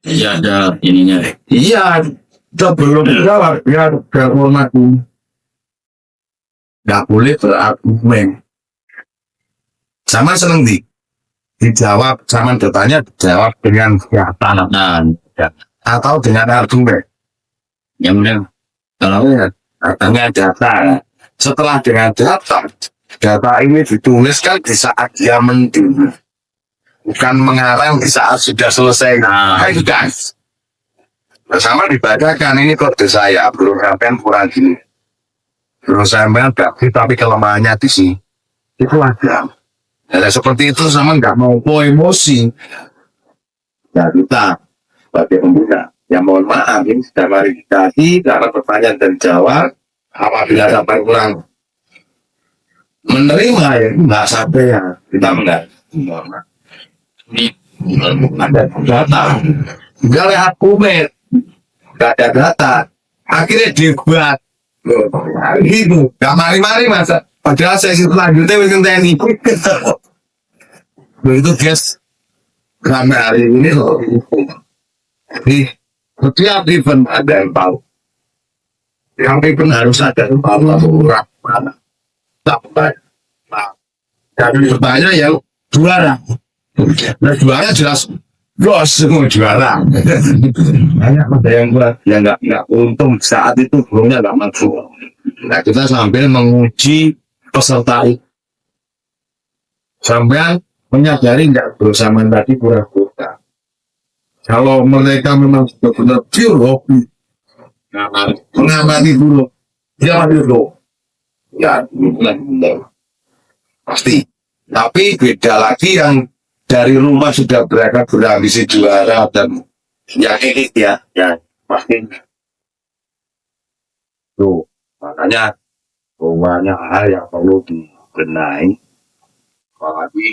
Iya ada ininya. Iya, sebelum jawab ya hormatku. Nggak boleh berargumen. Sama seneng dijawab, sama bertanya dijawab dengan data Nah, atau dengan argumen. yang benar. Kalau Dengan data. Setelah dengan data ini dituliskan di saat dia mending, bukan mengarang di saat sudah selesai. Nah. Itu guys. Bersama dibacakan ini kode saya belum sampai kurang gini. Belum sampai berarti tapi kelemahannya di sini itu aja. Nah, seperti itu sama nggak mau emosi. Nah kita sebagai pengguna yang mohon maaf ini sudah verifikasi karena pertanyaan dan jawab. Apabila sampai kurang menerima ya nggak sampai ya kita mendapat ini ada data nggak ada argumen nggak ada data akhirnya debat gitu nggak mari-mari masa padahal sesi selanjutnya bikin TNI begitu guys karena hari ini loh di setiap event ada yang tahu yang event harus ada orang mana sampai dan bertanya yang juara. Nah juara jelas bos semua juara. Banyak ada yang buat yang nggak untung saat itu burungnya nggak masuk. Nah kita sambil menguji peserta itu sampai menyadari nggak bersama tadi pura-pura. Kalau mereka memang benar-benar pure hobi mengamati dulu dia mati dulu ya pasti tapi beda lagi yang dari rumah sudah berambisi juara dan yang ini ya pasti tuh makanya banyak hal yang perlu dibenahi apalagi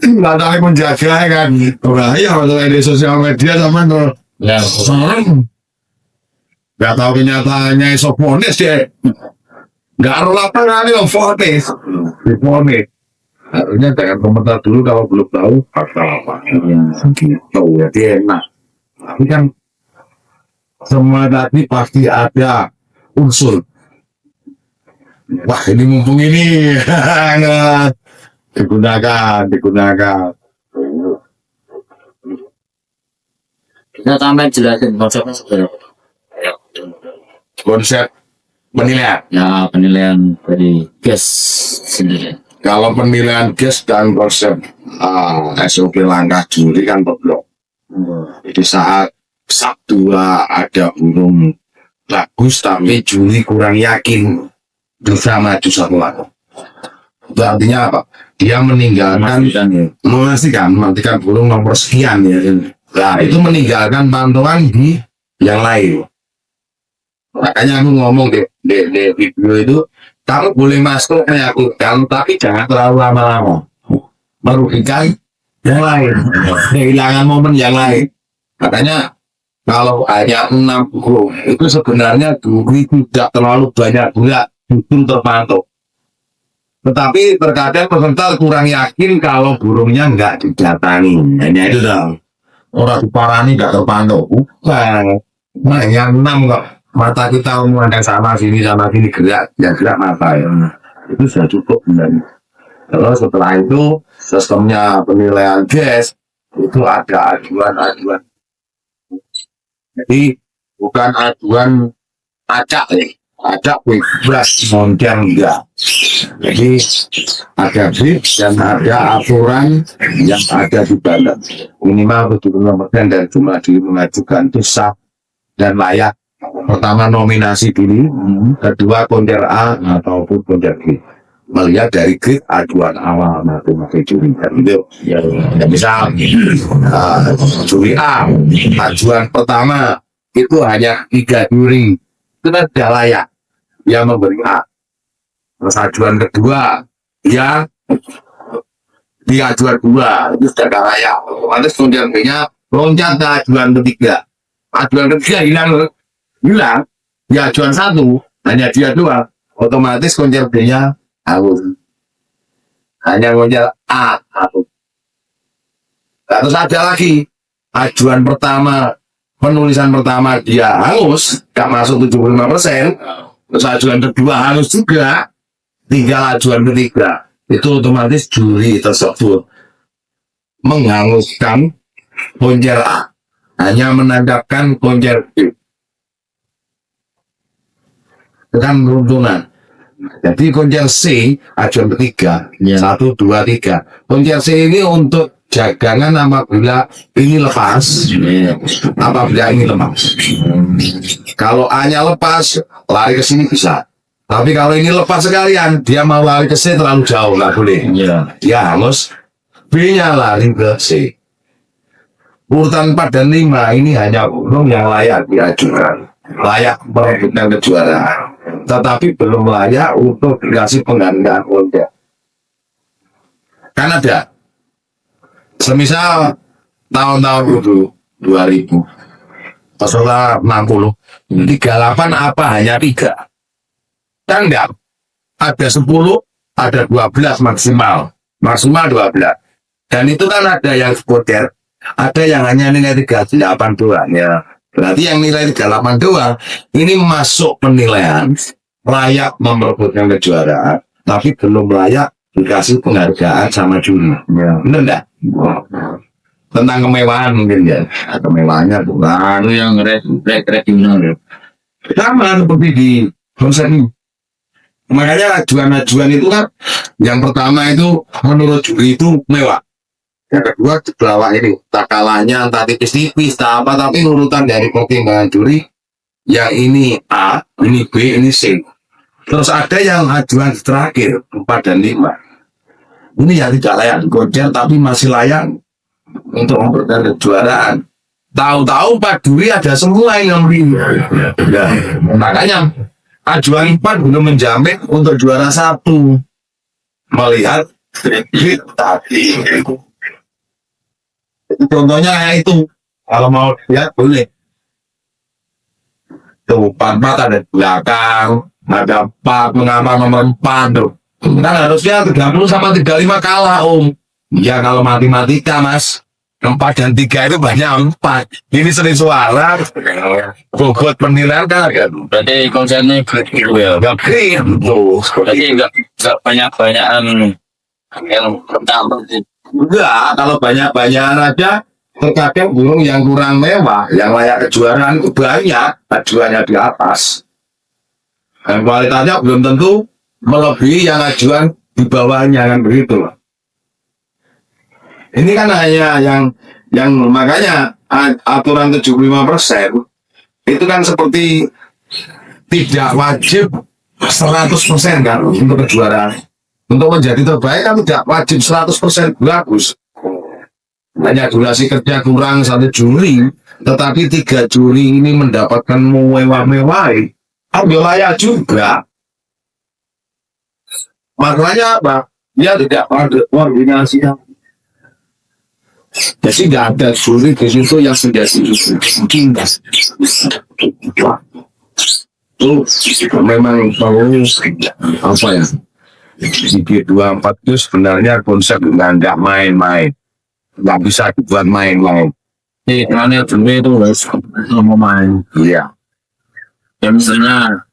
nggak tahu menjaga kan bahaya kalau di sosial media sama tuh ya nggak tahu kenyataannya isoponis deh nggak ada lapangan yang fonis diponis harusnya jangan komentar dulu kalau belum tahu fakta apa gitu jadi enak tapi kan semua tadi pasti ada unsur wah ini mumpung ini digunakan kita sampai jelasin konsepnya sebenarnya. konsep penilaian Ya penilaian dari gas sendiri. kalau penilaian gas dan konsep SOP langkah juri kan berblok jadi saat Sabtu ada burung bagus tapi juri kurang yakin bisa maju satu lagu itu artinya apa dia memastikan burung nomor sekian ya nah itu meninggalkan pantauan di yang lain makanya aku ngomong di video itu kamu boleh masuk menyatukan tapi jangan terlalu lama-lama merugikan yang lain kehilangan momen yang lain makanya kalau hanya 6 burung itu sebenarnya duri tidak terlalu banyak gerak justru terpantau tetapi terkadang peserta kurang yakin kalau burungnya nggak didatangi hanya itu dong orang diparani nggak terpantau bukan nah yang 6 kok mata kita memandang sama sini gerak yang gerak mata ya itu sudah cukup benar kalau setelah itu sistemnya penilaian gas itu ada aduan jadi bukan aduan acak nih acak bebas mondial enggak jadi ada bid dan ada aturan yang ada di badan minimal 75% dari jumlah diri mengajukan itu sah dan layak pertama nominasi dulu kedua konter A ataupun konter B melihat dari grade aduan awal masing-masing juri itu ya misal juri A ajuan pertama itu hanya 3 juri itu tidak layak yang memberi A terus ajuan kedua ya di ajuan 2 itu sudah tidak layak otomatis konter B nya loncat ke ajuan ketiga hilang di ajuan 1 hanya dia 2 otomatis konter B nya Hangus. Hanya ngonjal A. Aku. Terus ada lagi. Ajuan pertama, penulisan pertama dia hangus, gak masuk 75%. Terus ajuan kedua hangus juga. Tinggal ajuan ketiga. Itu otomatis juri tersebut menghanguskan konjel A. Hanya menangkapkan konjel B. Dengan runtunan. Jadi konjel C ajuan ketiga, Ya. 1, 2, 3. Konjel C ini untuk jagangan apabila ini lepas, Iya. apabila ini lepas. Kalau A-nya lepas, lari ke sini bisa. Tapi kalau ini lepas sekalian, dia mau lari ke C terlalu jauh, nggak boleh. Iya. Dia harus B-nya lari ke C. Urutan 4 dan 5 ini hanya burung yang layak diajukan, layak merebutkan kejuaraan, tetapi belum layak untuk dikasih penghargaan konjel. Kan ada, semisal tahun-tahun dulu 2000, peserta 60, 38 apa hanya 3? Kan enggak, ada 10, ada 12 maksimal 12. Dan itu kan ada yang spotter, ada yang hanya nilai 38 doang ya. Berarti yang nilai 38 doang ini masuk penilaian layak memperebutkan kejuaraan, tapi belum layak dikasih penghargaan sama juri. Ya. Bener enggak? Tentang kemewahan mungkin ya. Kemewahannya bukan Itu yang regional ya. sama seperti di konser ini. Makanya ajuan-ajuan itu kan yang pertama itu menurut juri itu mewah. Yang kedua di bawah ini tak kalahnya entah tipis-tipis tak apa, tapi urutan dari pertimbangan juri yang ini A, ini B, ini C. Terus ada yang ajuan terakhir 4 dan 5. Ini yang tidak layak dikonjel tapi masih layak untuk memperebutkan kejuaraan. Tahu-tahu Pak Duri ada semua yang ya, makanya ajuan 4 belum menjamin untuk juara 1. Melihat kredit tadi. Contohnya kayak itu. Kalau mau lihat boleh. Tuh 44 ada di belakang, ada 4 mengapa nomor 4 tuh. Kan harusnya 30 sama 35 kalah Om. Ya kalau matematika Mas, 4 dan 3 itu banyak 4. Ini sering suara, bobot penilaian kan agak Berarti konsernya gitu ya. gak clear tuh. Berarti enggak banyak-banyakan yang pertama sih. Enggak, kalau banyak-banyakan aja terkadang burung yang kurang mewah, yang layak kejuaraan itu banyak, ajuannya di atas. Dan kualitasnya belum tentu melebihi yang ajuan di bawahnya, kan begitu loh. Ini kan hanya yang makanya aturan 75% itu kan seperti tidak wajib 100% kan untuk kejuaraan. Untuk menjadi terbaik kan tidak wajib 100% bagus. Hanya durasi kerja kurang 1 juri, tetapi 3 juri ini mendapatkan mewah-mewah, ambil layak juga. Makanya apa? Dia tidak ada koordinasi. Jadi nggak ada juri di situ yang menjadi cinta. Itu memang mau apa ya? Di G24 itu sebenarnya konsep nggak main-main, nggak bisa dibuat main-main. Mana dulu itu harus mau main. Iya, Ya misalnya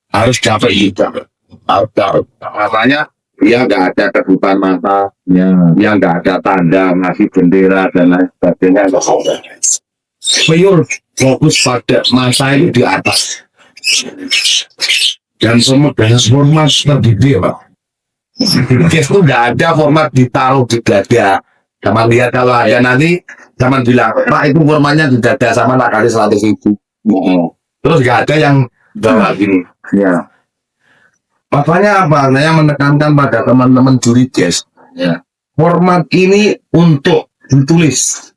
harus dapat juga. Harus dapat. Makanya dia nggak ada kedudukan mata, ya dia nggak ada tanda ngasih bendera dan lain sebagainya. Pure fokus pada masa itu di atas. Dan semua dengan format terdidik, Pak. Kes itu nggak ada format ditaruh di dada. Sama lihat kalau ada nanti, sama bilang, Pak itu formatnya di dada sama nak kali 100.000. Terus nggak ada yang bawa gini. ya Makanya apa? Saya menekankan pada teman-teman juri jazz. ya Format ini untuk ditulis,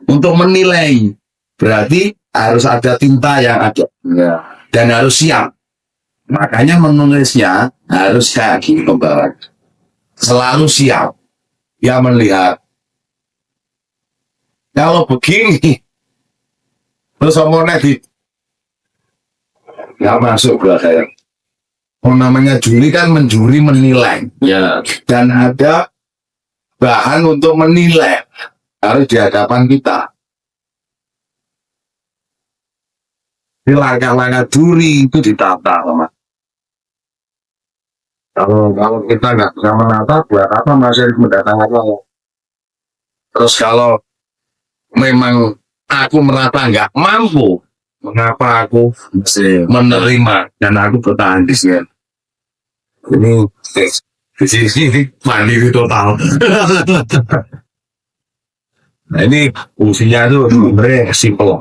untuk menilai. Berarti harus ada tinta yang ada ya dan harus siap. Makanya menulisnya harus kayak gini pembawa. Selalu siap. Ya melihat. Kalau begini, terus omongnya di nggak masuk buat saya. namanya juri kan menjuri menilai, Ya, dan ada bahan untuk menilai harus di hadapan kita. Di langkah-langkah juri itu ditata, Mas. Kalau kita nggak bisa menata, buat apa masih mendatangkan orang? Terus kalau memang aku merasa nggak mampu, mengapa aku masih menerima dan aku bertahan di sini? Ini di sini mandiri total. Nah ini fungsinya tuh sebenarnya simple.